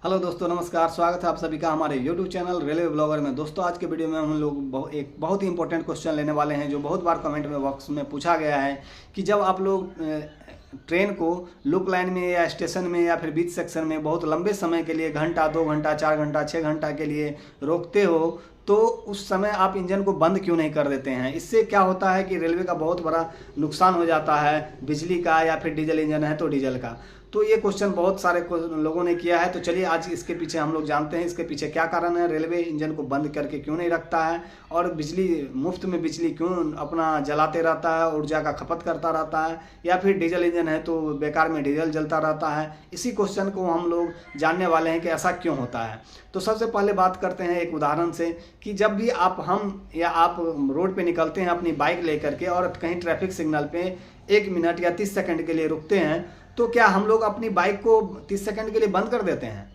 Hello दोस्तों, नमस्कार। स्वागत है आप सभी का हमारे YouTube चैनल रेलवे ब्लॉगर में। दोस्तों, आज के वीडियो में हम लोग एक बहुत ही इंपॉर्टेंट क्वेश्चन लेने वाले हैं जो बहुत बार कमेंट में बॉक्स में पूछा गया है कि जब आप लोग ट्रेन को लूप लाइन में या स्टेशन में या फिर बीच सेक्शन में बहुत लंबे समय के लिए घंटा, 2 घंटा, 4 घंटा, 6 घंटा के लिए रोकते हो तो उस समय आप इंजन को बंद क्यों नहीं कर देते हैं। इससे क्या होता है कि रेलवे का बहुत बड़ा नुकसान हो जाता है, बिजली का या फिर डीजल इंजन है तो डीजल का। तो ये क्वेश्चन बहुत सारे लोगों ने किया है, तो चलिए आज इसके पीछे हम लोग जानते हैं इसके पीछे क्या कारण है, रेलवे इंजन को बंद करके क्यों नहीं रखता है और बिजली मुफ्त में बिजली क्यों अपना जलाते रहता है, ऊर्जा का खपत करता रहता है, या फिर डीजल इंजन है तो बेकार में डीजल जलता रहता है। इसी क्वेश्चन को हम लोग जानने वाले हैं कि ऐसा क्यों होता है। तो सबसे पहले बात करते हैं एक उदाहरण से कि जब भी हम रोड पे निकलते हैं अपनी बाइक लेकर के और कहीं ट्रैफिक सिग्नल पे 1 मिनट या 30 सेकंड के लिए रुकते हैं, तो क्या हम लोग अपनी बाइक को 30 सेकंड के लिए बंद कर देते हैं?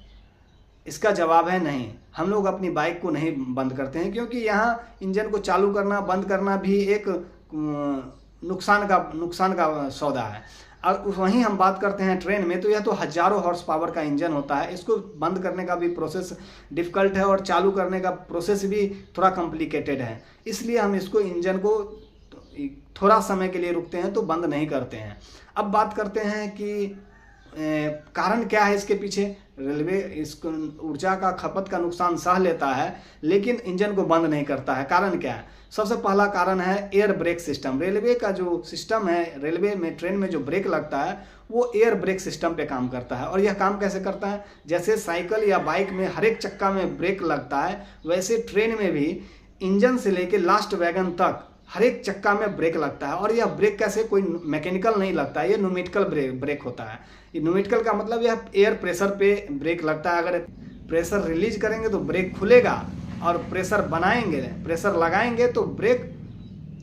इसका जवाब है नहीं। हम लोग अपनी बाइक को नहीं बंद करते हैं, क्योंकि यहाँ इंजन को चालू करना बंद करना भी एक नुकसान का सौदा है। और वहीं हम बात करते हैं ट्रेन में, तो यह तो हजारों हॉर्स पावर का इंजन होता है। इसको बंद करने का भी प्रोसेस डिफ़िकल्ट है और चालू करने का प्रोसेस भी थोड़ा कॉम्प्लिकेटेड है। इसलिए हम इसको इंजन को थोड़ा समय के लिए रुकते हैं तो बंद नहीं करते हैं। अब बात करते हैं कि कारण क्या है इसके पीछे। रेलवे इसको ऊर्जा का खपत का नुकसान सह लेता है लेकिन इंजन को बंद नहीं करता है। कारण क्या है? सबसे पहला कारण है एयर ब्रेक सिस्टम। रेलवे का जो सिस्टम है, रेलवे में ट्रेन में जो ब्रेक लगता है वो एयर ब्रेक सिस्टम पे काम करता है। और यह काम कैसे करता है? जैसे साइकिल या बाइक में हर एक चक्का में ब्रेक लगता है, वैसे ट्रेन में भी इंजन से लेकर लास्ट वैगन तक हर एक चक्का में ब्रेक लगता है। और यह ब्रेक कैसे, कोई मैकेनिकल नहीं लगता है, ये न्यूमेटिकल ब्रेक होता है। ये न्यूमेटिकल का मतलब यह एयर प्रेशर पे ब्रेक लगता है। अगर प्रेशर रिलीज करेंगे तो ब्रेक खुलेगा और प्रेशर लगाएंगे तो ब्रेक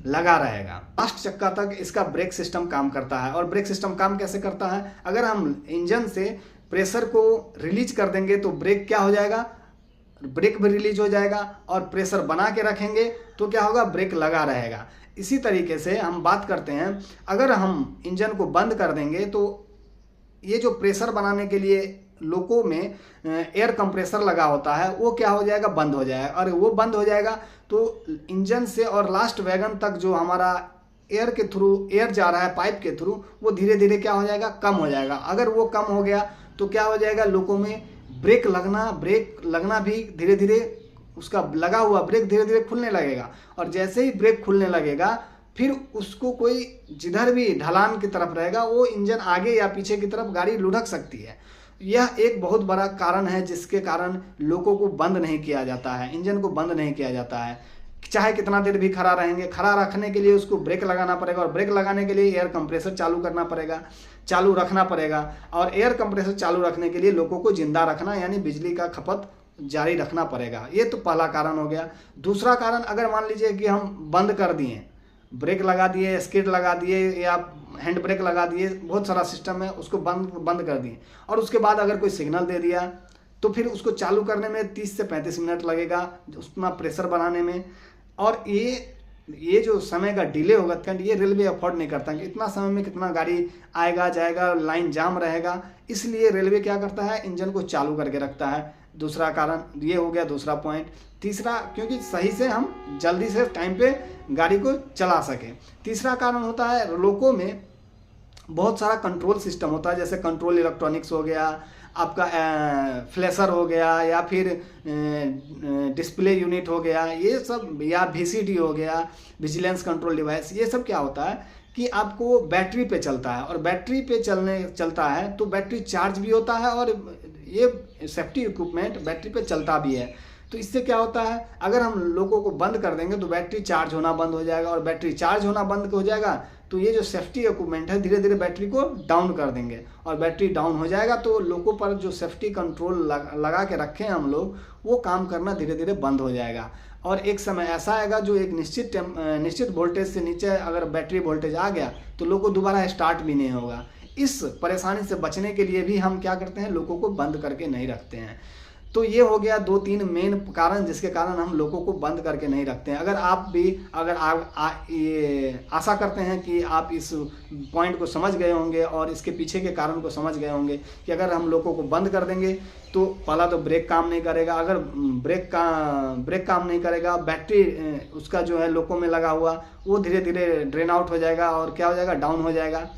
लगा रहेगा। लास्ट चक्का तक इसका ब्रेक सिस्टम काम करता है। और ब्रेक सिस्टम काम कैसे करता है? अगर हम इंजन से प्रेशर को रिलीज कर देंगे तो ब्रेक क्या हो जाएगा? ब्रेक भी रिलीज हो जाएगा। और प्रेशर बना के रखेंगे तो क्या होगा? ब्रेक लगा रहेगा। इसी तरीके से हम बात करते हैं, अगर हम इंजन को बंद कर देंगे तो ये जो प्रेशर बनाने के लिए लोको में एयर कंप्रेसर लगा होता है वो क्या हो जाएगा? बंद हो जाएगा। और वो बंद हो जाएगा तो इंजन से और लास्ट वैगन तक जो हमारा एयर के थ्रू एयर जा रहा है पाइप के थ्रू, वो धीरे धीरे क्या हो जाएगा? कम हो जाएगा। अगर वो कम हो गया तो क्या हो जाएगा? लोको में ब्रेक लगना भी धीरे धीरे, उसका लगा हुआ ब्रेक धीरे धीरे खुलने लगेगा। और जैसे ही ब्रेक खुलने लगेगा फिर उसको कोई जिधर भी ढलान की तरफ रहेगा वो इंजन आगे या पीछे की तरफ गाड़ी लुढ़क सकती है। यह एक बहुत बड़ा कारण है जिसके कारण लोगों को बंद नहीं किया जाता है, इंजन को बंद नहीं किया जाता है। चाहे कितना देर भी खड़ा रहेंगे, खड़ा रखने के लिए उसको ब्रेक लगाना पड़ेगा और ब्रेक लगाने के लिए एयर कंप्रेसर चालू करना पड़ेगा, चालू रखना पड़ेगा। और एयर कंप्रेसर चालू रखने के लिए लोगों को जिंदा रखना यानी बिजली का खपत जारी रखना पड़ेगा। ये तो पहला कारण हो गया। दूसरा कारण, अगर मान लीजिए कि हम बंद कर दिए, ब्रेक लगा दिए, स्किड लगा दिए या हैंड ब्रेक लगा दिए, बहुत सारा सिस्टम है, उसको बंद कर दिए और उसके बाद अगर कोई सिग्नल दे दिया तो फिर उसको चालू करने में 30 से 35 मिनट लगेगा उतना प्रेशर बनाने में। और ये जो समय का डिले होगा, ये रेलवे अफोर्ड नहीं करता कि इतना समय में कितना गाड़ी आएगा जाएगा, लाइन जाम रहेगा। इसलिए रेलवे क्या करता है? इंजन को चालू करके रखता है। दूसरा कारण ये हो गया, दूसरा पॉइंट। तीसरा, क्योंकि सही से हम जल्दी से टाइम पे गाड़ी को चला सके। तीसरा कारण होता है, लोको में बहुत सारा कंट्रोल सिस्टम होता है, जैसे कंट्रोल इलेक्ट्रॉनिक्स हो गया, आपका फ्लैशर हो गया, या फिर डिस्प्ले यूनिट हो गया, ये सब, या VCD हो गया, विजिलेंस कंट्रोल डिवाइस। ये सब क्या होता है कि आपको बैटरी पे चलता है और बैटरी पे चलता है तो बैटरी चार्ज भी होता है और ये सेफ्टी इक्विपमेंट बैटरी पे चलता भी है। तो इससे क्या होता है, अगर हम लोगों को बंद कर देंगे तो बैटरी चार्ज होना बंद हो जाएगा और बैटरी चार्ज होना बंद हो जाएगा तो ये जो सेफ्टी इक्विपमेंट है धीरे धीरे बैटरी को डाउन कर देंगे। और बैटरी डाउन हो जाएगा तो लोगों पर जो सेफ्टी कंट्रोल लगा के रखे हैं हम लोग, वो काम करना धीरे धीरे बंद हो जाएगा। और एक समय ऐसा आएगा जो एक निश्चित वोल्टेज से नीचे अगर बैटरी वोल्टेज आ गया तो लोगों को दोबारा स्टार्ट भी नहीं होगा। इस परेशानी से बचने के लिए भी हम क्या करते हैं? लोगों को बंद करके नहीं रखते हैं। तो ये हो गया 2-3 मेन कारण जिसके कारण हम लोगों को बंद करके नहीं रखते हैं। अगर आप भी ये आशा करते हैं कि आप इस पॉइंट को समझ गए होंगे और इसके पीछे के कारण को समझ गए होंगे कि अगर हम लोगों को बंद कर देंगे तो पहला तो ब्रेक काम नहीं करेगा। अगर ब्रेक काम नहीं करेगा, बैटरी उसका जो है लोको में लगा हुआ वो धीरे धीरे ड्रेन आउट हो जाएगा और क्या हो जाएगा, डाउन हो जाएगा।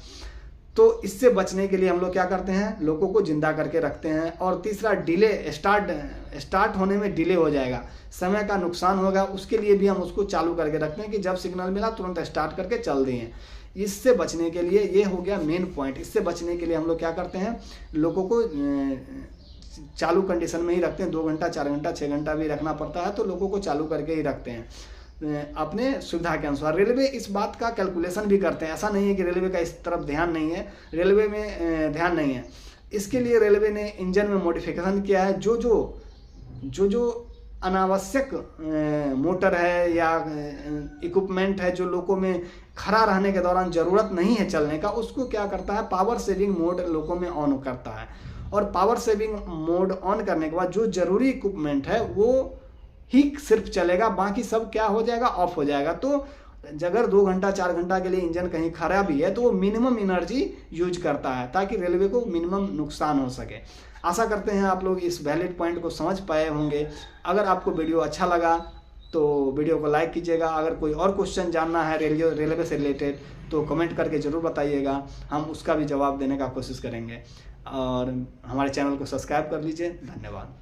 तो इससे बचने के लिए हम लोग क्या करते हैं, लोगों को जिंदा करके रखते हैं। और तीसरा, डिले स्टार्ट होने में डिले हो जाएगा, समय का नुकसान होगा, उसके लिए भी हम उसको चालू करके रखते हैं कि जब सिग्नल मिला तुरंत स्टार्ट करके चल दिए। इससे बचने के लिए ये हो गया मेन पॉइंट। इससे बचने के लिए हम लोग क्या करते हैं, लोगों को चालू कंडीशन में ही रखते हैं। 2 घंटा 4 घंटा 6 घंटा भी रखना पड़ता है तो लोगों को चालू करके ही रखते हैं अपने सुविधा के अनुसार। रेलवे इस बात का कैलकुलेशन भी करते हैं, ऐसा नहीं है कि रेलवे का इस तरफ ध्यान नहीं है, रेलवे में ध्यान नहीं है। इसके लिए रेलवे ने इंजन में मॉडिफिकेशन किया है। जो अनावश्यक मोटर है या इक्विपमेंट है जो लोगों में खड़ा रहने के दौरान ज़रूरत नहीं है चलने का, उसको क्या करता है, पावर सेविंग मोड लोगों में ऑन करता है। और पावर सेविंग मोड ऑन करने के बाद जो ज़रूरी इक्विपमेंट है वो ही सिर्फ चलेगा, बाकी सब क्या हो जाएगा, ऑफ हो जाएगा। तो अगर 2 घंटा 4 घंटा के लिए इंजन कहीं खड़ा भी है तो वो मिनिमम एनर्जी यूज करता है ताकि रेलवे को मिनिमम नुकसान हो सके। आशा करते हैं आप लोग इस वैलिड पॉइंट को समझ पाए होंगे। अगर आपको वीडियो अच्छा लगा तो वीडियो को लाइक कीजिएगा। अगर कोई और क्वेश्चन जानना है रेलवे से रिलेटेड तो कमेंट करके ज़रूर बताइएगा, हम उसका भी जवाब देने का कोशिश करेंगे। और हमारे चैनल को सब्सक्राइब कर लीजिए। धन्यवाद।